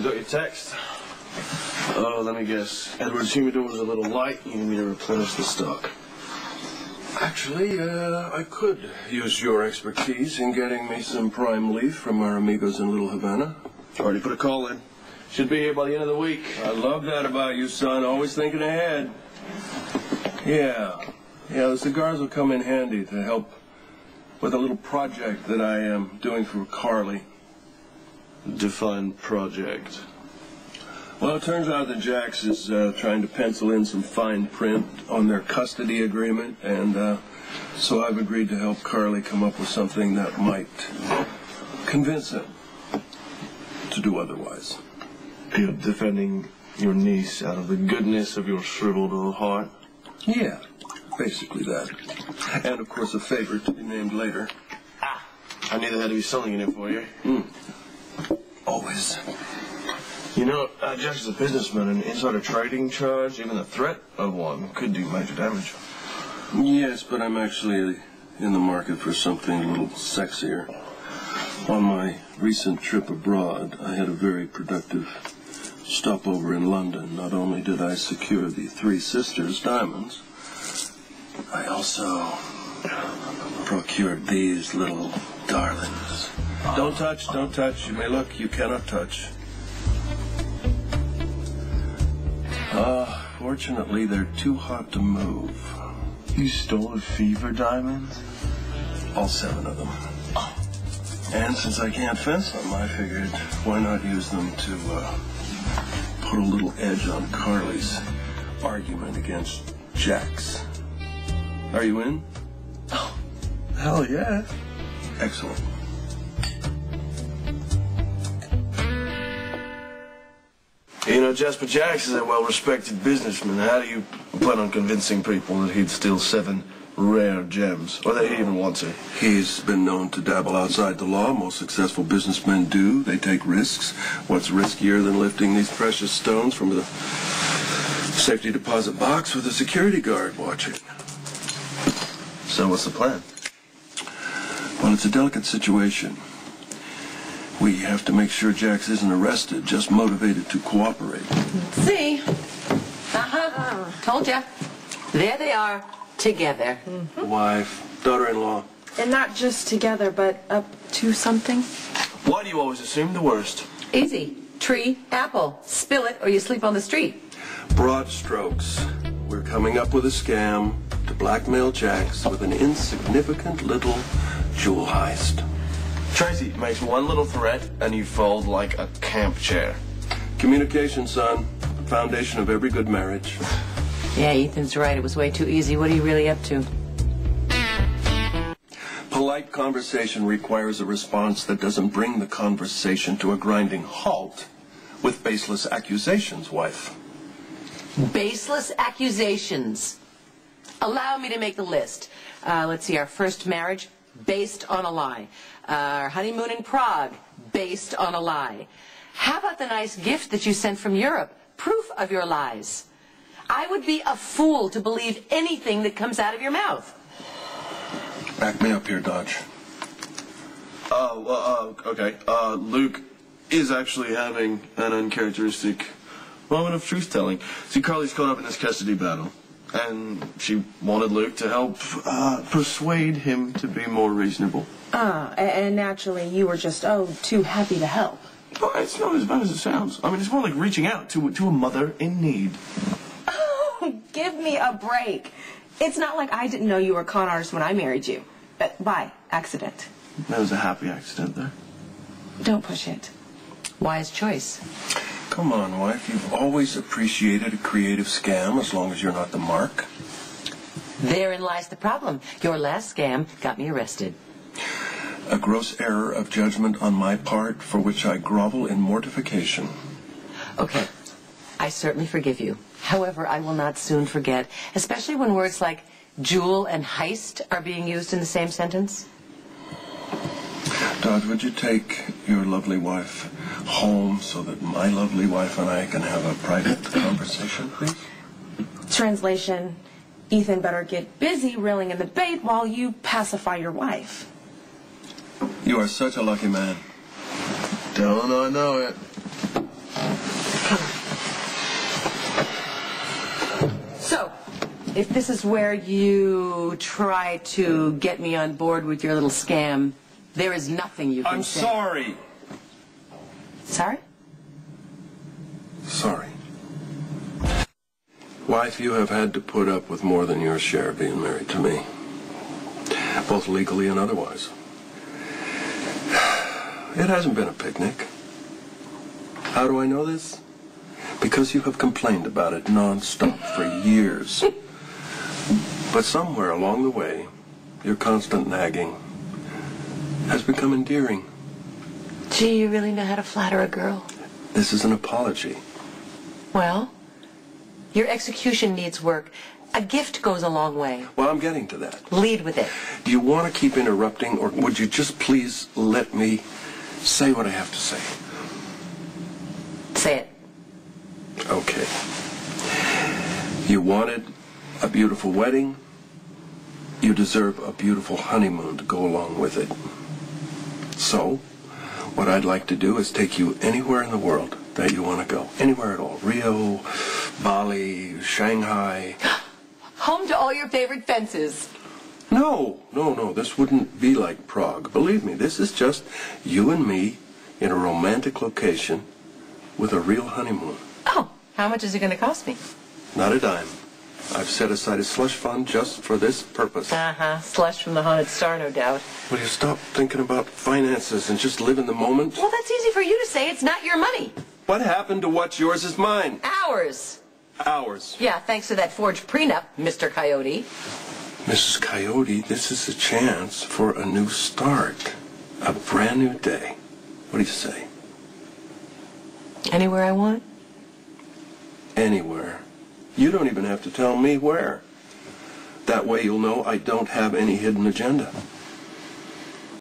I got your text. Oh, let me guess. Edward's humidor was a little light. You need me to replenish the stock. Actually, I could use your expertise in getting me some prime leaf from our amigos in Little Havana. Already put a call in. Should be here by the end of the week. I love that about you, son. Always thinking ahead. Yeah, the cigars will come in handy to help with a little project that I am doing for Carly. Define project. Well, it turns out that Jax is trying to pencil in some fine print on their custody agreement, and so I've agreed to help Carly come up with something that might convince him to do otherwise. You're defending your niece out of the goodness of your shriveled little heart? Yeah, basically that. And, of course, a favor to be named later. Ah, I knew there had to be something in it for you. Always. You know, Jax is a businessman, and insider trading charge, even the threat of one, could do major damage. Yes, but I'm actually in the market for something a little sexier. On my recent trip abroad, I had a very productive stopover in London. Not only did I secure the Three Sisters diamonds, I also procured these little darlings. Don't touch, don't touch. You may look, you cannot touch. Fortunately, they're too hot to move. You stole the fever diamonds? All 7 of them. And since I can't fence them, I figured, why not use them to put a little edge on Carly's argument against Jax. Are you in? Oh, hell yeah. Excellent. You know, Jasper Jax is a well-respected businessman. How do you plan on convincing people that he'd steal 7 rare gems? Or that he'd even want to? He's been known to dabble outside the law. Most successful businessmen do. They take risks. What's riskier than lifting these precious stones from the safety deposit box with a security guard watching? So what's the plan? Well, it's a delicate situation. We have to make sure Jax isn't arrested, just motivated to cooperate. See? Told ya. There they are, together. Wife, daughter-in-law. And not just together, but up to something? Why do you always assume the worst? Easy. Tree, apple. Spill it or you sleep on the street. Broad strokes. We're coming up with a scam to blackmail Jax with an insignificant little jewel heist. Tracy makes one little threat and you fold like a camp chair. Communication, son. Foundation of every good marriage. Yeah, Ethan's right. It was way too easy. What are you really up to? Polite conversation requires a response that doesn't bring the conversation to a grinding halt with baseless accusations, wife. Baseless accusations. Allow me to make the list. Let's see, our first marriage, based on a lie. Our honeymoon in Prague, based on a lie. How about the nice gift that you sent from Europe? Proof of your lies. I would be a fool to believe anything that comes out of your mouth. Back me up here, Dodge. Okay. Luke is actually having an uncharacteristic moment of truth-telling. See, Carly's caught up in this custody battle, and she wanted Luke to help persuade him to be more reasonable. And naturally you were just, too happy to help. Well, it's not as bad as it sounds. I mean, it's more like reaching out to a mother in need. Oh, give me a break. It's not like I didn't know you were a con artist when I married you. By accident. That was a happy accident, though. Don't push it. Wise choice. Come on, wife. You've always appreciated a creative scam as long as you're not the mark. Therein lies the problem. Your last scam got me arrested. A gross error of judgment on my part for which I grovel in mortification. Okay. I certainly forgive you. However, I will not soon forget, especially when words like jewel and heist are being used in the same sentence. Dodge, would you take your lovely wife home so that my lovely wife and I can have a private conversation, please? Translation, Ethan better get busy reeling in the bait while you pacify your wife. You are such a lucky man. Don't I know it. if this is where you try to get me on board with your little scam, there is nothing you can I'm say. sorry. Sorry? Sorry. Wife, you have had to put up with more than your share being married to me. Both legally and otherwise. It hasn't been a picnic. How do I know this? Because you have complained about it non-stop for years. But somewhere along the way, your constant nagging has become endearing. Gee, you really know how to flatter a girl. This is an apology. Well, your execution needs work. A gift goes a long way. Well, I'm getting to that. Lead with it. Do you want to keep interrupting, or would you just please let me say what I have to say? Say it. Okay. You wanted a beautiful wedding. You deserve a beautiful honeymoon to go along with it. So, what I'd like to do is take you anywhere in the world that you want to go. Anywhere at all. Rio, Bali, Shanghai. Home to all your favorite fences. No. This wouldn't be like Prague. Believe me, this is just you and me in a romantic location with a real honeymoon. Oh, how much is it going to cost me? Not a dime. I've set aside a slush fund just for this purpose. Uh-huh. Slush from the Haunted Star, no doubt. Will you stop thinking about finances and just live in the moment? Well, that's easy for you to say. It's not your money. What happened to what's yours is mine? Ours. Ours. Yeah, thanks to that forged prenup, Mr. Coyote. Mrs. Coyote, this is a chance for a new start. A brand new day. What do you say? Anywhere I want? Anywhere. You don't even have to tell me where. That way you'll know I don't have any hidden agenda.